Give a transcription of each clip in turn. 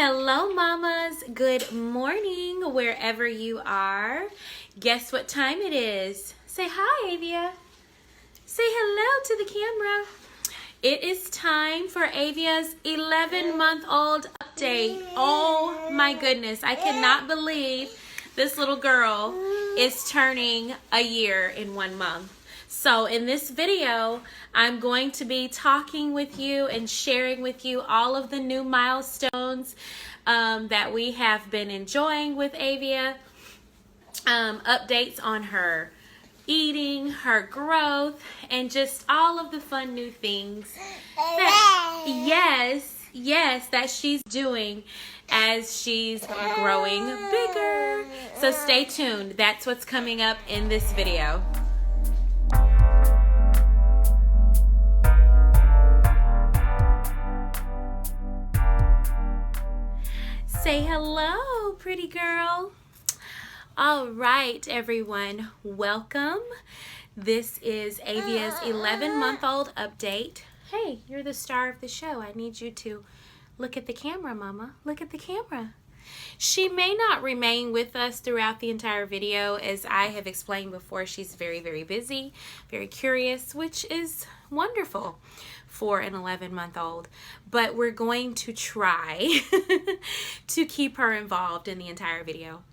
Hello, mamas. Good morning, wherever you are. Guess what time it is? Say hi, Aviah. Say hello to the camera. It is time for Aviah's 11-month-old update. Oh my goodness, I cannot believe this little girl is turning a year in 1 month. So in this video, I'm going to be talking with you and sharing with you all of the new milestones that we have been enjoying with Aviah, updates on her eating, her growth, and just all of the fun new things that, yes, that she's doing as she's growing bigger. So stay tuned. That's what's coming up in this video. Say hello, pretty girl. All right, everyone, welcome. This is Aviah's 11-month-old update. Hey, you're the star of the show. I need you to look at the camera, Mama. Look at the camera. She may not remain with us throughout the entire video. As I have explained before, she's very, very busy, very curious, which is wonderful for an 11-month-old. But we're going to try to keep her involved in the entire video.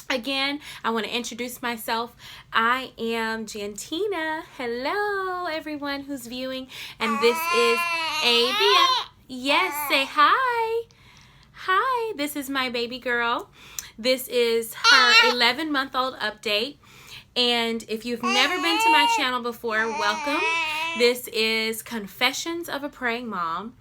Again, I want to introduce myself. I am Jantina. Hello, everyone who's viewing. And this is Aviah. Yes, say hi. Hi, this is my baby girl. This is her 11-month-old update. And if you've never been to my channel before, welcome. This is Confessions of a Praying Mom.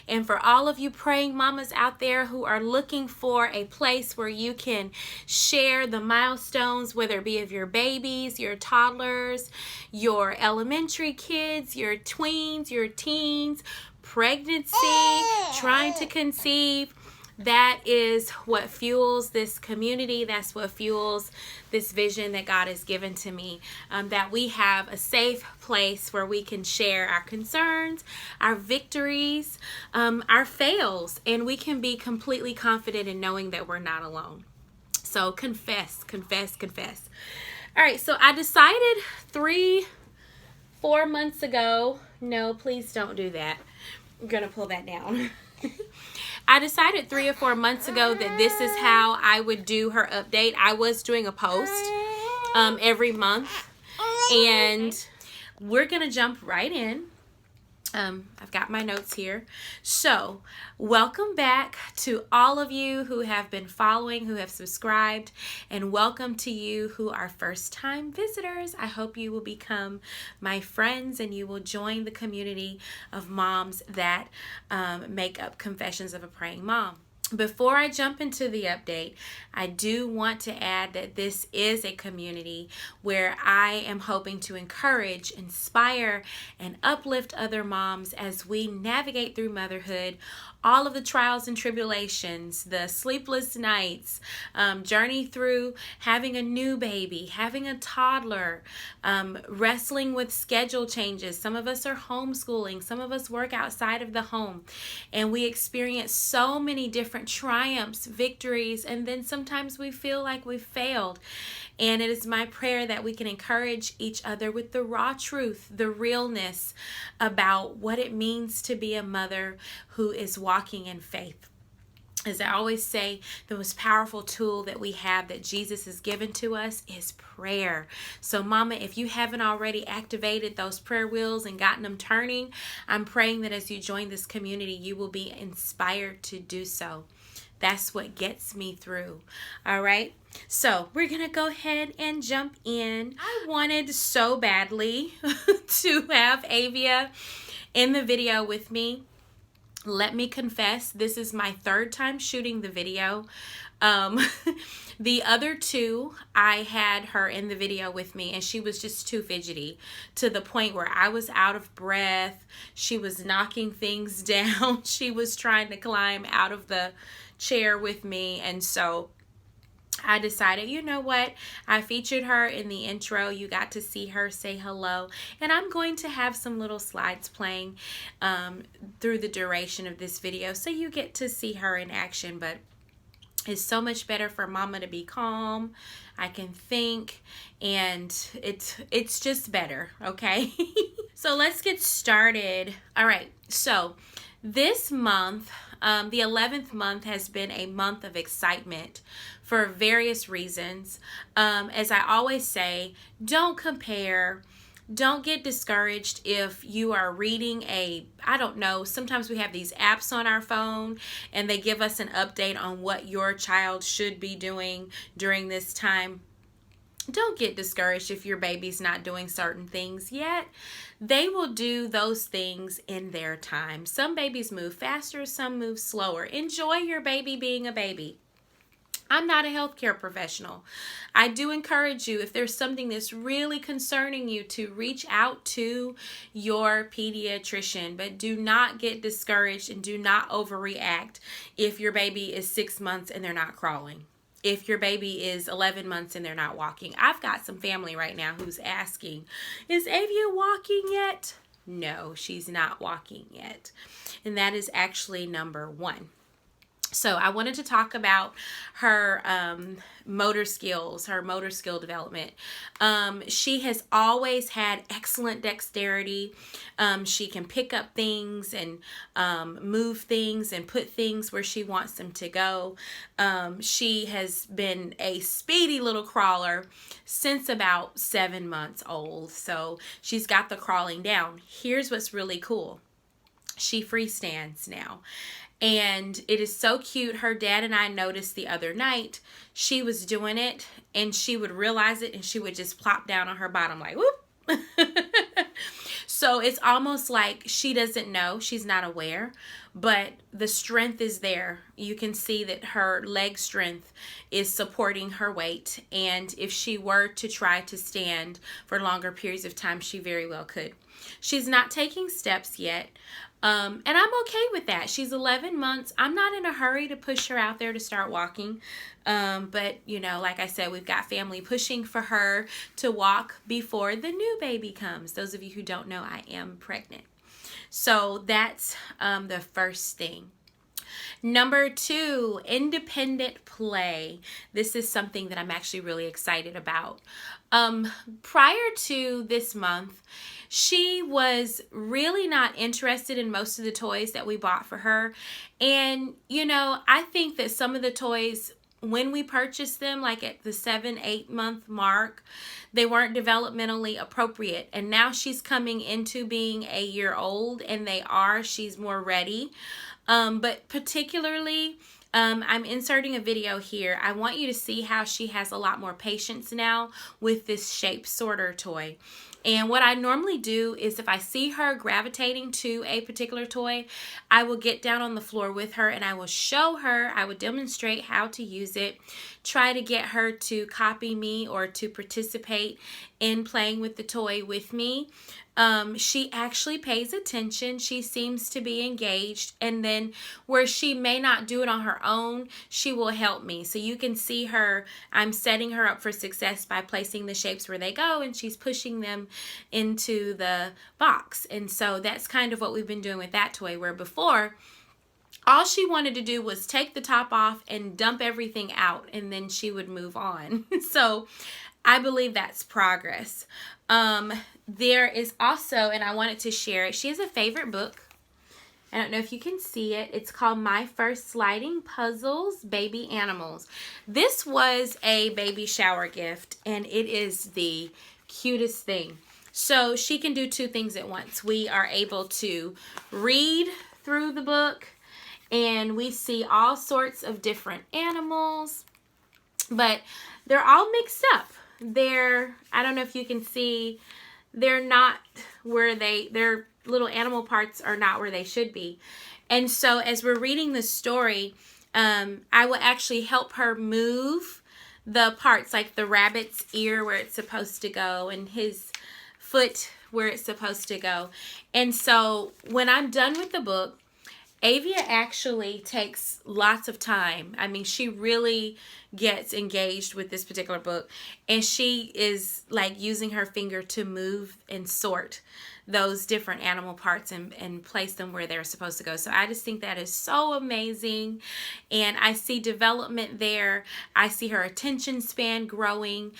And for all of you praying mamas out there who are looking for a place where you can share the milestones, whether it be of your babies, your toddlers, your elementary kids, your tweens, your teens, pregnancy, trying to conceive, that is what fuels this community. That's what fuels this vision that God has given to me, that we have a safe place where we can share our concerns, our victories, our fails, and we can be completely confident in knowing that we're not alone. So confess, confess, confess. All right, so I decided 3-4 months ago, no, please don't do that. I'm going to pull that down. I decided 3 or 4 months ago that this is how I would do her update. I was doing a post every month, and we're going to jump right in. I've got my notes here. So, welcome back to all of you who have been following, who have subscribed, and welcome to you who are first-time visitors. I hope you will become my friends and you will join the community of moms that make up Confessions of a Praying Mom. Before I jump into the update, I do want to add that this is a community where I am hoping to encourage, inspire, and uplift other moms as we navigate through motherhood, all of the trials and tribulations, the sleepless nights, journey through having a new baby, having a toddler, wrestling with schedule changes. Some of us are homeschooling, some of us work outside of the home, and we experience so many different triumphs, victories, and then sometimes we feel like we've failed. And it is my prayer that we can encourage each other with the raw truth, the realness about what it means to be a mother who is walking in faith. As I always say, the most powerful tool that we have that Jesus has given to us is prayer. So mama, if you haven't already activated those prayer wheels and gotten them turning, I'm praying that as you join this community, you will be inspired to do so. That's what gets me through. All right. So we're going to go ahead and jump in. I wanted so badly to have Aviah in the video with me. Let me confess, this is my 3rd time shooting the video. The other 2, I had her in the video with me, and she was just too fidgety to the point where I was out of breath. She was knocking things down. She was trying to climb out of the chair with me, and so I decided, you know what, I featured her in the intro. You got to see her say hello, and I'm going to have some little slides playing through the duration of this video, so you get to see her in action. But it's so much better for mama to be calm. I can think, and it's just better, okay? So let's get started. All right, so this month, the 11th month, has been a month of excitement for various reasons. As I always say, don't compare. Don't get discouraged if you are reading I don't know, sometimes we have these apps on our phone and they give us an update on what your child should be doing during this time. Don't get discouraged if your baby's not doing certain things yet. They will do those things in their time. Some babies move faster, some move slower. Enjoy your baby being a baby. I'm not a healthcare professional. I do encourage you, if there's something that's really concerning you, to reach out to your pediatrician, but do not get discouraged and do not overreact if your baby is 6 months and they're not crawling. If your baby is 11 months and they're not walking. I've got some family right now who's asking, is Aviah walking yet? No, she's not walking yet. And that is actually number one. So I wanted to talk about her motor skills, her motor skill development. She has always had excellent dexterity. She can pick up things and move things and put things where she wants them to go. She has been a speedy little crawler since about 7 months old. So she's got the crawling down. Here's what's really cool. She freestands now. And it is so cute. Her dad and I noticed the other night she was doing it and she would realize it and she would just plop down on her bottom like whoop. So it's almost like she doesn't know, she's not aware, but the strength is there. You can see that her leg strength is supporting her weight, and if she were to try to stand for longer periods of time, she very well could. She's not taking steps yet. And I'm okay with that. She's 11 months. I'm not in a hurry to push her out there to start walking. But, you know, like I said, we've got family pushing for her to walk before the new baby comes. Those of you who don't know, I am pregnant. So that's the first thing. Number 2, independent play. This is something that I'm actually really excited about. Prior to this month, she was really not interested in most of the toys that we bought for her. And, you know, I think that some of the toys, when we purchased them, like at the 7-8 month mark, they weren't developmentally appropriate. And now she's coming into being a year old, and she's more ready. But particularly, I'm inserting a video here. I want you to see how she has a lot more patience now with this shape sorter toy. And what I normally do is if I see her gravitating to a particular toy, I will get down on the floor with her and I will show her, I would demonstrate how to use it, try to get her to copy me or to participate in playing with the toy with me. She actually pays attention. She seems to be engaged. And then where she may not do it on her own, she will help me. So you can see her, I'm setting her up for success by placing the shapes where they go, and she's pushing them into the box. And so that's kind of what we've been doing with that toy, where before, all she wanted to do was take the top off and dump everything out, and then she would move on. So I believe that's progress. There is also, and I wanted to share it, she has a favorite book. I don't know if you can see it. It's called My First Sliding Puzzles, Baby Animals. This was a baby shower gift, and it is the cutest thing. So she can do 2 things at once. We are able to read through the book, and we see all sorts of different animals, but they're all mixed up. I don't know if you can see, they're not where their little animal parts are not where they should be. And so as we're reading the story, I will actually help her move the parts, like the rabbit's ear where it's supposed to go and his foot where it's supposed to go. And so when I'm done with the book, Avia actually takes lots of time. I mean, she really gets engaged with this particular book, and she is like using her finger to move and sort those different animal parts and place them where they're supposed to go. So I just think that is so amazing, and I see development there. I see her attention span growing.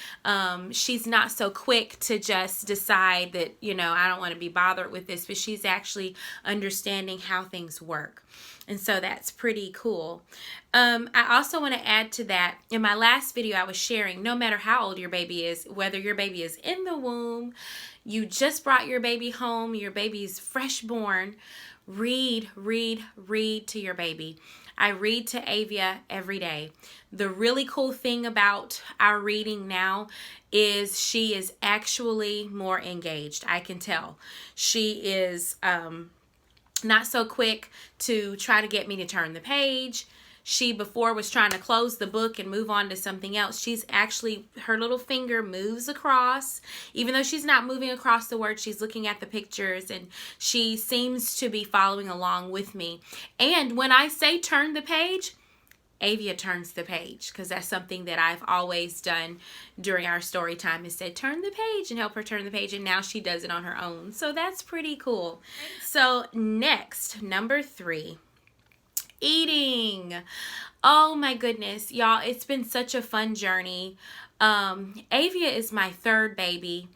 She's not so quick to just decide that, you know, I don't want to be bothered with this, but she's actually understanding how things work. And so that's pretty cool. I also want to add to that, in my last video I was sharing, no matter how old your baby is, whether your baby is in the womb, you just brought your baby home, your baby's fresh born, read to your baby. I read to Aviah every day. The really cool thing about our reading now is she is actually more engaged. I can tell. She is not so quick to try to get me to turn the page. She before was trying to close the book and move on to something else. She's actually, her little finger moves across. Even though she's not moving across the word, she's looking at the pictures, and she seems to be following along with me. And when I say turn the page, Aviah turns the page, because that's something that I've always done during our story time, is say turn the page and help her turn the page, and now she does it on her own. So that's pretty cool. So next, number 3, eating. Oh my goodness, y'all, it's been such a fun journey. Aviah is my 3rd baby.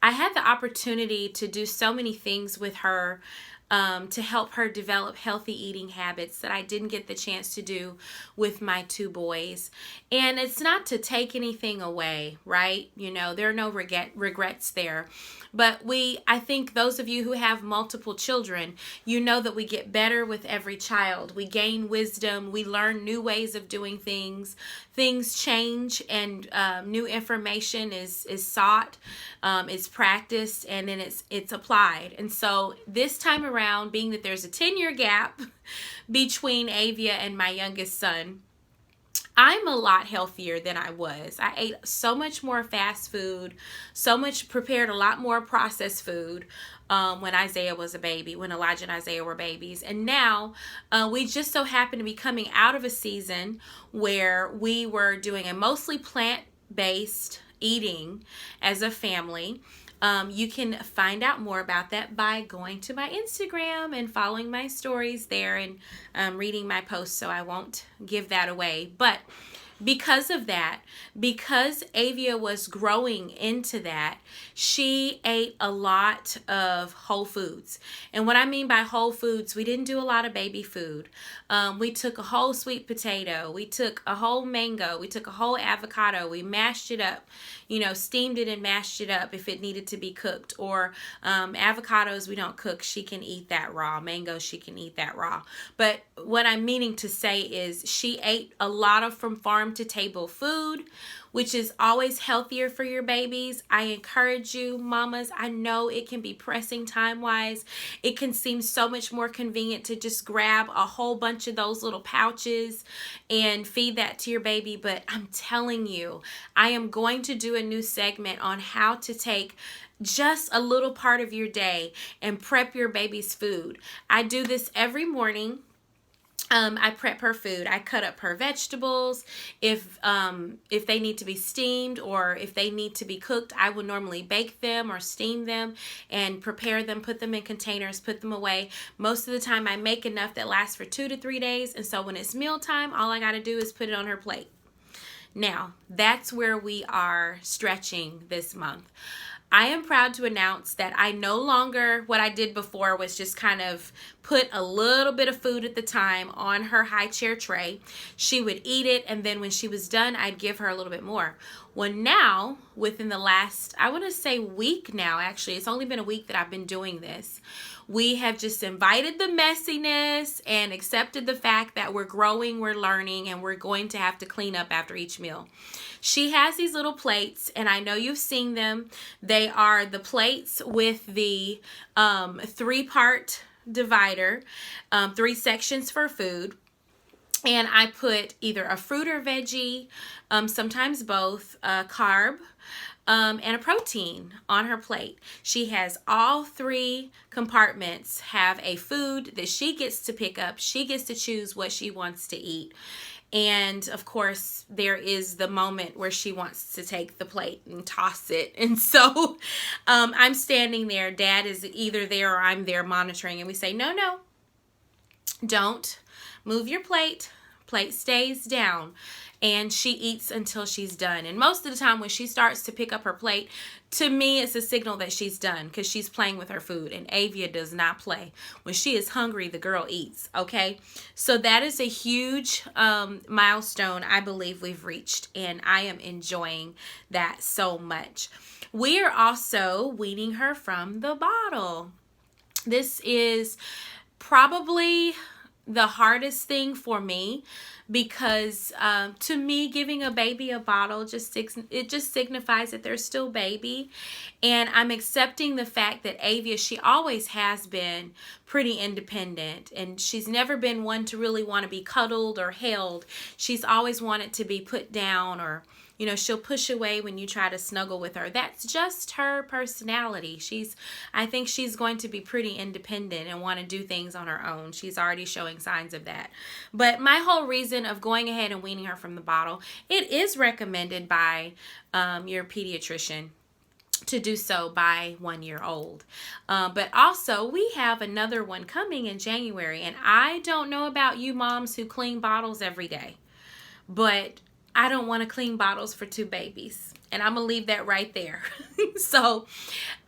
I had the opportunity to do so many things with her to help her develop healthy eating habits that I didn't get the chance to do with my 2 boys. And it's not to take anything away, right? You know, there are no regrets there. But I think those of you who have multiple children, you know that we get better with every child. We gain wisdom. We learn new ways of doing things. Things change, and new information is sought, it's practiced, and then it's applied. And so this time around, being that there's a 10-year gap between Aviah and my youngest son, I'm a lot healthier than I was. I ate so much more fast food, prepared a lot more processed food when Isaiah was a baby, when Elijah and Isaiah were babies. And now we just so happen to be coming out of a season where we were doing a mostly plant-based eating as a family. You can find out more about that by going to my Instagram and following my stories there, and reading my posts, so I won't give that away. But because of that, because Aviah was growing into that, she ate a lot of whole foods. And what I mean by whole foods, we didn't do a lot of baby food. We took a whole sweet potato, we took a whole mango, we took a whole avocado, we mashed it up, you know, steamed it and mashed it up if it needed to be cooked. Or avocados we don't cook, she can eat that raw. Mango, she can eat that raw. But what I'm meaning to say is she ate a lot of from farm to table food, which is always healthier for your babies. I encourage you, mamas, I know it can be pressing time-wise. It can seem so much more convenient to just grab a whole bunch of those little pouches and feed that to your baby. But I'm telling you, I am going to do a new segment on how to take just a little part of your day and prep your baby's food. I do this every morning. I prep her food. I cut up her vegetables. If they need to be steamed or if they need to be cooked, I will normally bake them or steam them and prepare them, put them in containers, put them away. Most of the time I make enough that lasts for 2 to 3 days. And so when it's mealtime, all I got to do is put it on her plate. Now, that's where we are stretching this month. I am proud to announce that I no longer, what I did before was just kind of put a little bit of food at the time on her high chair tray. She would eat it, and then when she was done, I'd give her a little bit more. Well, now, within the last, I want to say week now, actually, it's only been a week that I've been doing this. We have just invited the messiness and accepted the fact that we're growing, we're learning, and we're going to have to clean up after each meal. She has these little plates, and I know you've seen them. They are the plates with the 3-part divider, 3 sections for food. And I put either a fruit or veggie, sometimes both, carb, and a protein on her plate. She has all 3 compartments have a food that she gets to pick up. She gets to choose what she wants to eat. And of course, there is the moment where she wants to take the plate and toss it. And so I'm standing there. Dad is either there or I'm there monitoring. And we say, no, no, don't move your plate. Plate stays down. And she eats until she's done. And most of the time when she starts to pick up her plate, to me it's a signal that she's done because she's playing with her food. And Aviah does not play. When she is hungry, the girl eats. Okay? So that is a huge milestone I believe we've reached. And I am enjoying that so much. We are also weaning her from the bottle. This is probably the hardest thing for me because to me, giving a baby a bottle just signifies that they're still baby. And I'm accepting the fact that Aviah, she always has been pretty independent, and she's never been one to really want to be cuddled or held. She's always wanted to be put down, or you know, she'll push away when you try to snuggle with her. That's just her personality. I think she's going to be pretty independent and want to do things on her own. She's already showing signs of that. But my whole reason of going ahead and weaning her from the bottle, it is recommended by your pediatrician to do so by 1 year old. But also we have another one coming in January, and I don't know about you moms who clean bottles every day, but I don't want to clean bottles for 2 babies. And I'm going to leave that right there. So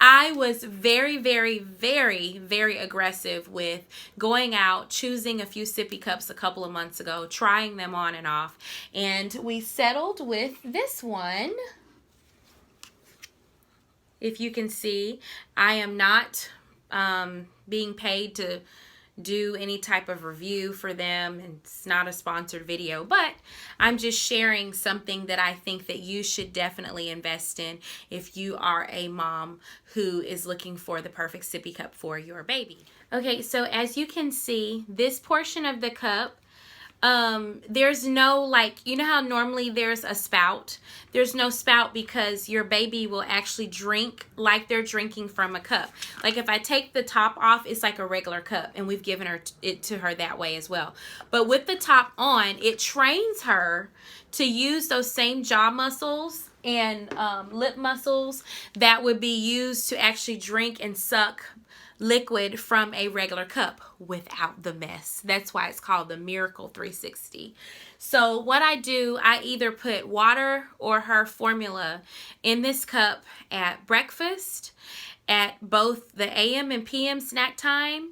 I was very, very, very, very aggressive with going out, choosing a few sippy cups a couple of months ago, trying them on and off. And we settled with this one. If you can see, I am not being paid to do any type of review for them. It's not a sponsored video, but I'm just sharing something that I think that you should definitely invest in if you are a mom who is looking for the perfect sippy cup for your baby. Okay, so as you can see, this portion of the cup, there's no, like, you know how normally there's a spout? There's no spout because your baby will actually drink like they're drinking from a cup. Like if I take the top off, it's like a regular cup, and we've given her it to her that way as well. But with the top on, it trains her to use those same jaw muscles and lip muscles that would be used to actually drink and suck liquid from a regular cup without the mess. That's why it's called the Miracle 360. So what I do, I either put water or her formula in this cup at breakfast, at both the AM and PM snack time,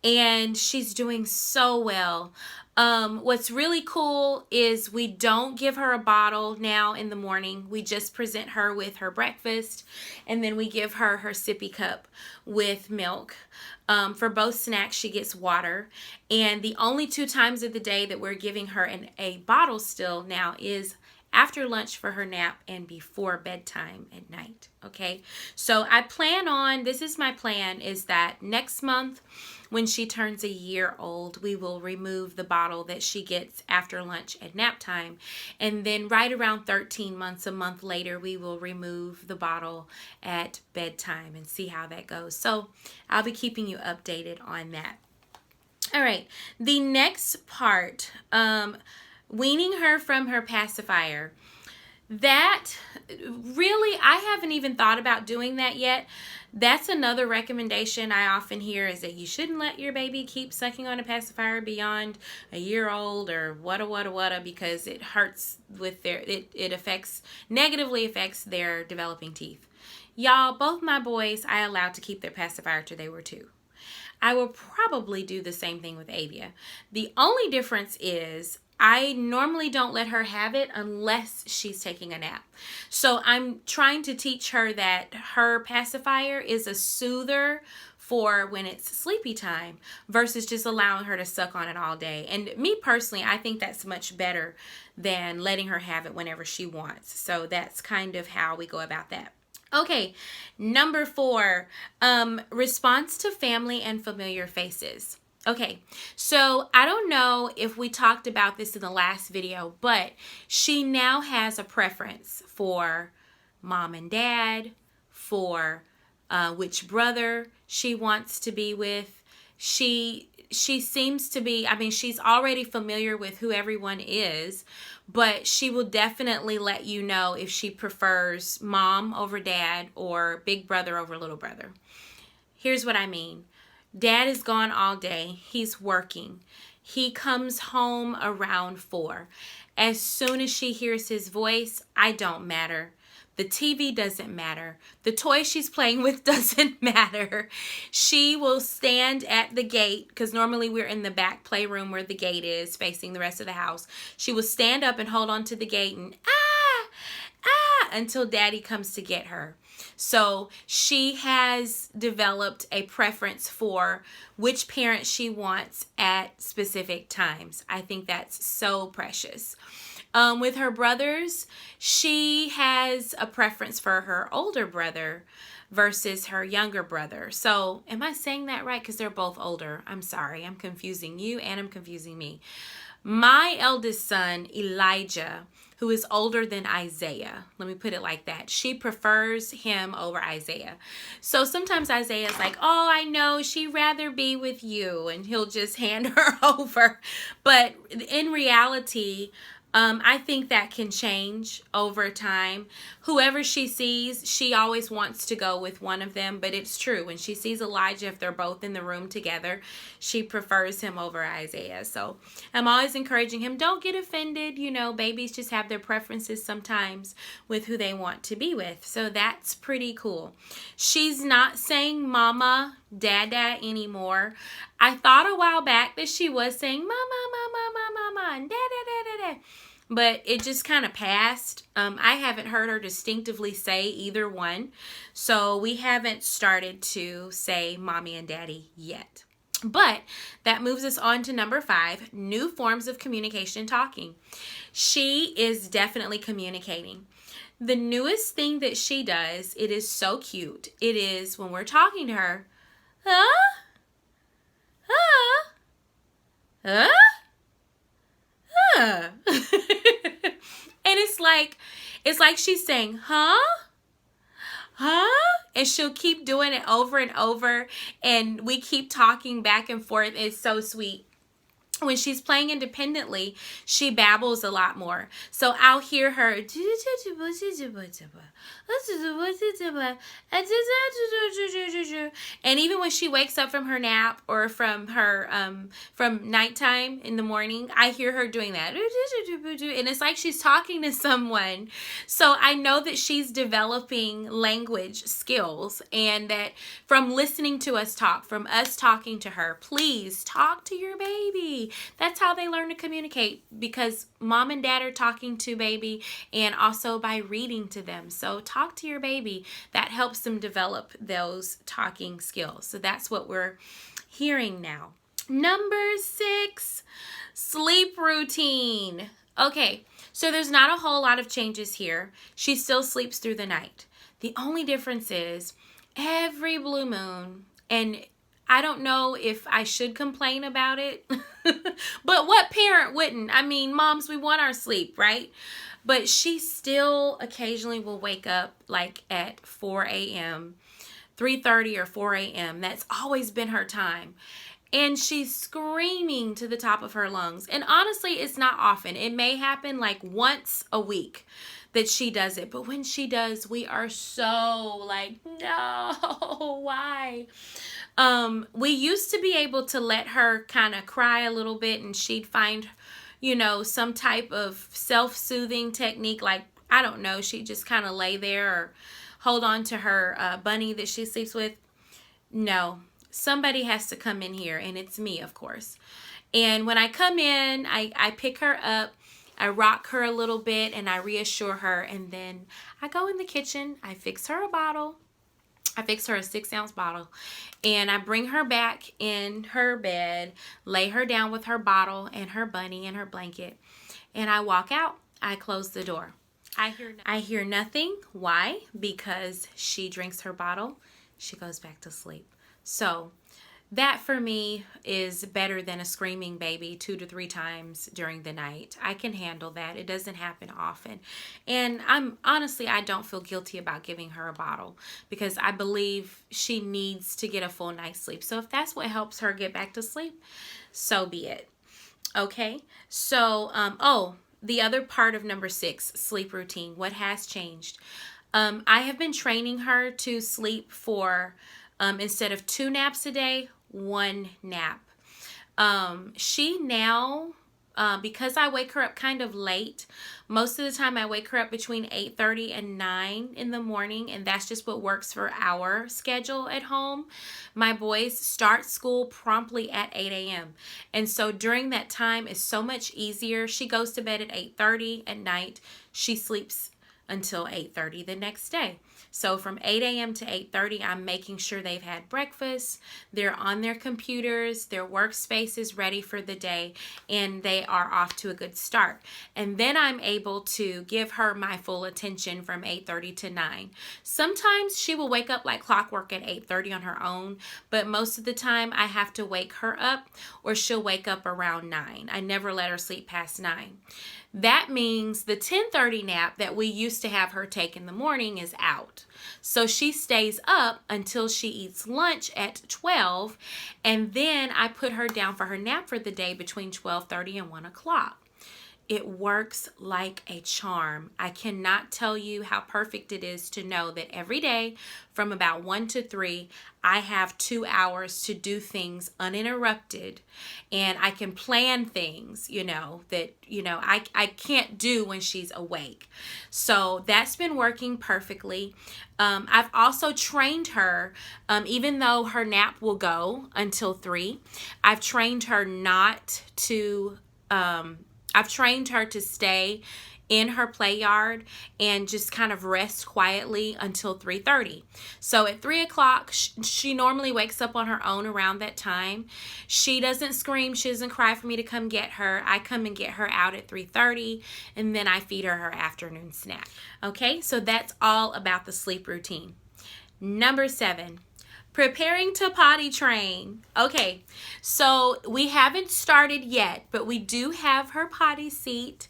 and she's doing so well. What's really cool is we don't give her a bottle now in the morning. We just present her with her breakfast, and then we give her her sippy cup with milk. For both snacks, she gets water. And the only 2 times of the day that we're giving her a bottle still now is after lunch for her nap and before bedtime at night. Okay, so I plan on, this is my plan, is that next month when she turns a year old, we will remove the bottle that she gets after lunch at nap time. And then right around 13 months, a month later, we will remove the bottle at bedtime and see how that goes. So I'll be keeping you updated on that. All right, the next part, weaning her from her pacifier. That really, I haven't even thought about doing that yet. That's another recommendation I often hear, is that you shouldn't let your baby keep sucking on a pacifier beyond a year old or wada, because it hurts with it negatively affects their developing teeth. Y'all, both my boys, I allowed to keep their pacifier till they were 2. I will probably do the same thing with Aviah. The only difference is I normally don't let her have it unless she's taking a nap. So I'm trying to teach her that her pacifier is a soother for when it's sleepy time versus just allowing her to suck on it all day. And me personally, I think that's much better than letting her have it whenever she wants. So that's kind of how we go about that. Okay, number 4, response to family and familiar faces. Okay, so I don't know if we talked about this in the last video, but she now has a preference for mom and dad, for which brother she wants to be with. She seems to be, I mean, she's already familiar with who everyone is, but she will definitely let you know if she prefers mom over dad or big brother over little brother. Here's what I mean. Dad is gone all day. He's working. He comes home around 4. As soon as she hears his voice, I don't matter. The TV doesn't matter. The toy she's playing with doesn't matter. She will stand at the gate, because normally we're in the back playroom where the gate is facing the rest of the house. She will stand up and hold on to the gate and until daddy comes to get her. So she has developed a preference for which parent she wants at specific times. I think that's so precious. With her brothers, she has a preference for her older brother versus her younger brother. So am I saying that right? Because they're both older. I'm sorry. I'm confusing you and I'm confusing me. My eldest son, Elijah, who is older than Isaiah, let me put it like that, she prefers him over Isaiah. So sometimes Isaiah's like, oh, I know, she'd rather be with you, and he'll just hand her over. But in reality, I think that can change over time. Whoever she sees, she always wants to go with one of them. But it's true. When she sees Elijah, if they're both in the room together, she prefers him over Isaiah. So I'm always encouraging him, don't get offended. You know, babies just have their preferences sometimes with who they want to be with. So that's pretty cool. She's not saying mama, dada anymore. I thought a while back that she was saying mama, mama, mama, mama, and da-da-da-da-da. But it just kind of passed. I haven't heard her distinctively say either one. So we haven't started to say mommy and daddy yet. But that moves us on to number 5, new forms of communication talking. She is definitely communicating. The newest thing that she does, it is so cute. It is when we're talking to her, huh? Huh? Huh? Huh? And it's like she's saying, huh? Huh? And she'll keep doing it over and over, and we keep talking back and forth. It's so sweet. When she's playing independently, she babbles a lot more. So I'll hear her, and even when she wakes up from her nap or from her from nighttime in the morning, I hear her doing that. And it's like she's talking to someone. So I know that she's developing language skills, and that from listening to us talk, from us talking to her, please talk to your baby. That's how they learn to communicate, because mom and dad are talking to baby, and also by reading to them. So talk to your baby. That helps them develop those talking skills. So that's what we're hearing now. Number 6, sleep routine. Okay, so there's not a whole lot of changes here. She still sleeps through the night. The only difference is every blue moon, and I don't know if I should complain about it, but what parent wouldn't? I mean, moms, we want our sleep, right? But she still occasionally will wake up like at 4 a.m., 3:30 or 4 a.m. That's always been her time. And she's screaming to the top of her lungs. And honestly, it's not often. It may happen like once a week that she does it. But when she does, we are so like, no, why? We used to be able to let her kind of cry a little bit, and she'd find, you know, some type of self-soothing technique. Like, I don't know, she'd just kind of lay there or hold on to her bunny that she sleeps with. No, somebody has to come in here, and it's me, of course. And when I come in, I pick her up, I rock her a little bit, and I reassure her, and then I go in the kitchen, I fix her a bottle. I fix her a 6-ounce bottle, and I bring her back in her bed, lay her down with her bottle and her bunny and her blanket, and I walk out. I close the door. I hear nothing. Why? Because she drinks her bottle. She goes back to sleep. So That for me is better than a screaming baby 2 to 3 times during the night. I can handle that. It doesn't happen often. And I don't feel guilty about giving her a bottle because I believe she needs to get a full night's sleep. So if that's what helps her get back to sleep, so be it. Okay. So, the other part of number 6, sleep routine. What has changed? I have been training her to sleep for, instead of 2 naps a day, 1 nap. She now, because I wake her up kind of late, most of the time I wake her up between 8:30 and 9 in the morning, and that's just what works for our schedule at home. My boys start school promptly at 8 a.m. And so during that time it's so much easier. She goes to bed at 8:30 at night. She sleeps until 8:30 the next day. So from 8 a.m. to 8:30, I'm making sure they've had breakfast, they're on their computers, their workspace is ready for the day, and they are off to a good start. And then I'm able to give her my full attention from 8:30 to 9. Sometimes she will wake up like clockwork at 8:30 on her own, but most of the time I have to wake her up, or she'll wake up around 9. I never let her sleep past 9. That means the 10:30 nap that we used to have her take in the morning is out. So she stays up until she eats lunch at 12, and then I put her down for her nap for the day between 12:30 and 1 o'clock. It works like a charm. I cannot tell you how perfect it is to know that every day from about 1 to 3, I have 2 hours to do things uninterrupted, and I can plan things, that, I can't do when she's awake. So that's been working perfectly. I've also trained her, even though her nap will go until 3, I've trained her to stay in her play yard and just kind of rest quietly until 3:30. So at 3 o'clock, she normally wakes up on her own around that time. She doesn't scream. She doesn't cry for me to come get her. I come and get her out at 3:30, and then I feed her afternoon snack. Okay, so that's all about the sleep routine. Number 7. Preparing to potty train. Okay, so we haven't started yet, but we do have her potty seat.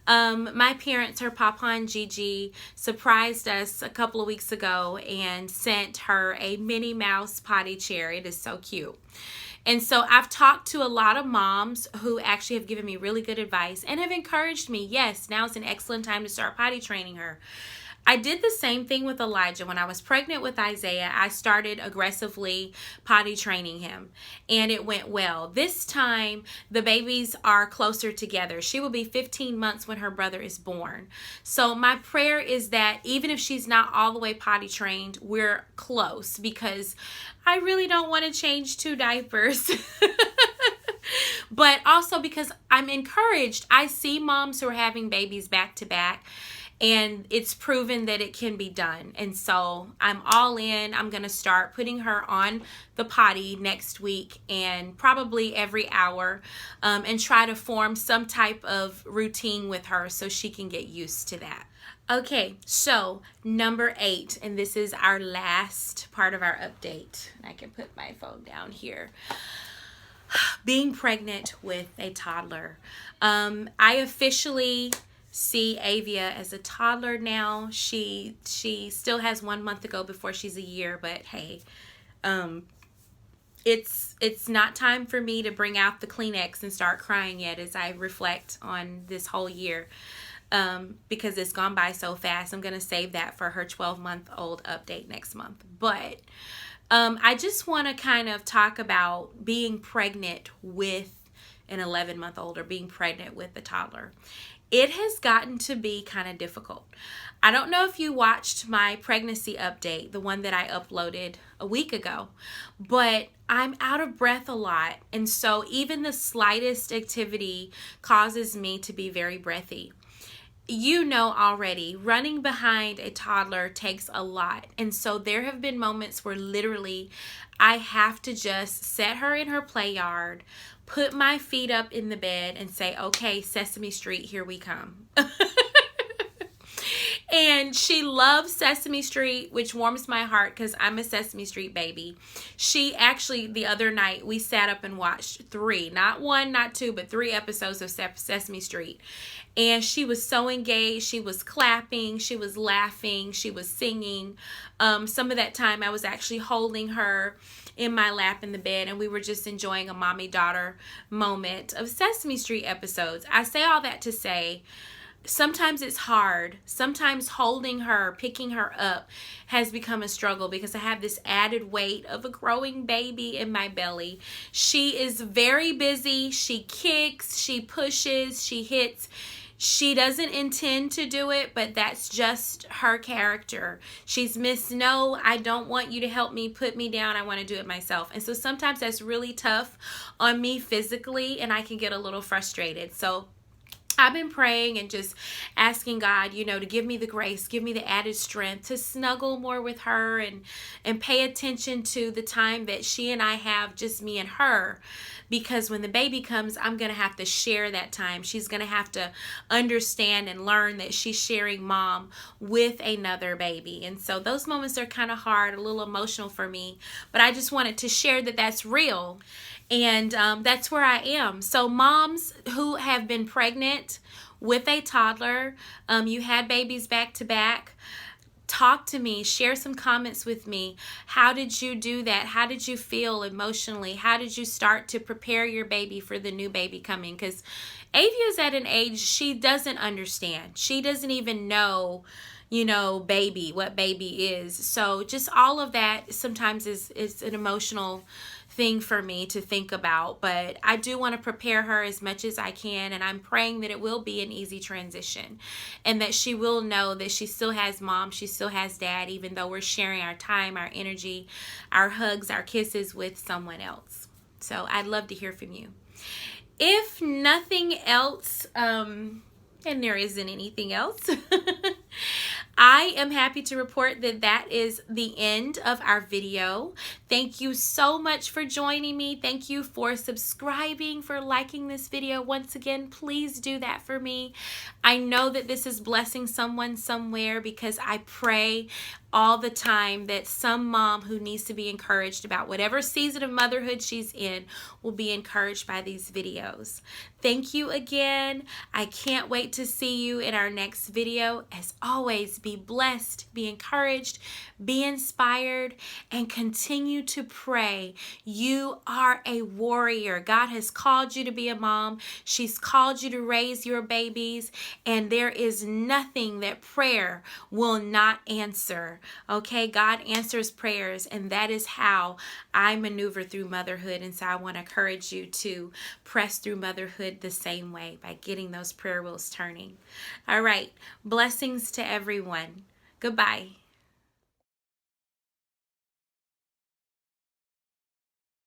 My parents, her Papa and Gigi, surprised us a couple of weeks ago and sent her a Minnie Mouse potty chair. It is so cute. And so I've talked to a lot of moms who actually have given me really good advice and have encouraged me, yes, now's an excellent time to start potty training her. I did the same thing with Elijah. When I was pregnant with Isaiah, I started aggressively potty training him, and it went well. This time, the babies are closer together. She will be 15 months when her brother is born. So my prayer is that even if she's not all the way potty trained, we're close, because I really don't want to change 2 diapers. But also because I'm encouraged. I see moms who are having babies back to back, and it's proven that it can be done. And so I'm all in. I'm going to start putting her on the potty next week, and probably every hour, and try to form some type of routine with her so she can get used to that. Okay, so number 8, and this is our last part of our update. I can put my phone down here. Being pregnant with a toddler. I officially see Aviah as a toddler now. She still has 1 month to go before she's a year, but hey, it's not time for me to bring out the Kleenex and start crying yet as I reflect on this whole year, because it's gone by so fast. I'm going to save that for her 12-month-old update next month. But I just want to kind of talk about being pregnant with an 11-month-old, or being pregnant with a toddler. It has gotten to be kind of difficult. I don't know if you watched my pregnancy update, the one that I uploaded a week ago, but I'm out of breath a lot. And so even the slightest activity causes me to be very breathy. You know already, running behind a toddler takes a lot. And so there have been moments where literally I have to just set her in her play yard, put my feet up in the bed, and say, okay, Sesame Street, here we come. And she loves Sesame Street, which warms my heart because I'm a Sesame Street baby. She actually, the other night, we sat up and watched 3, not 1, not 2, but 3 episodes of Sesame Street. And she was so engaged. She was clapping, she was laughing, she was singing. Some of that time I was actually holding her in my lap in the bed, and we were just enjoying a mommy-daughter moment of Sesame Street episodes. I say all that to say, sometimes it's hard. Sometimes holding her, picking her up has become a struggle because I have this added weight of a growing baby in my belly. She is very busy. She kicks, she pushes, she hits. She doesn't intend to do it, but that's just her character. She's Miss No, I don't want you to help me, put me down, I want to do it myself. And so sometimes that's really tough on me physically, and I can get a little frustrated. So I've been praying and just asking God, to give me the grace, give me the added strength to snuggle more with her and pay attention to the time that she and I have, just me and her. Because when the baby comes, I'm going to have to share that time. She's going to have to understand and learn that she's sharing mom with another baby. And so those moments are kind of hard, a little emotional for me. But I just wanted to share that that's real. And that's where I am. So moms who have been pregnant with a toddler, you had babies back to back, talk to me, share some comments with me. How did you do that? How did you feel emotionally? How did you start to prepare your baby for the new baby coming? Because Aviah is at an age she doesn't understand. She doesn't even know, baby, what baby is. So just all of that sometimes is an emotional thing for me to think about, but I do want to prepare her as much as I can, and I'm praying that it will be an easy transition and that she will know that she still has mom, she still has dad, even though we're sharing our time, our energy, our hugs, our kisses with someone else. So I'd love to hear from you. If nothing else, and there isn't anything else, I am happy to report that that is the end of our video. Thank you so much for joining me. Thank you for subscribing, for liking this video. Once again, please do that for me. I know that this is blessing someone somewhere because I pray all the time that some mom who needs to be encouraged about whatever season of motherhood she's in will be encouraged by these videos. Thank you again. I can't wait to see you in our next video. As always, be blessed, be encouraged, be inspired, and continue to pray. You are a warrior. God has called you to be a mom. She's called you to raise your babies, and there is nothing that prayer will not answer. Okay, God answers prayers, and that is how I maneuver through motherhood. And so I want to encourage you to press through motherhood the same way by getting those prayer wheels turning. All right, blessings to everyone. Goodbye.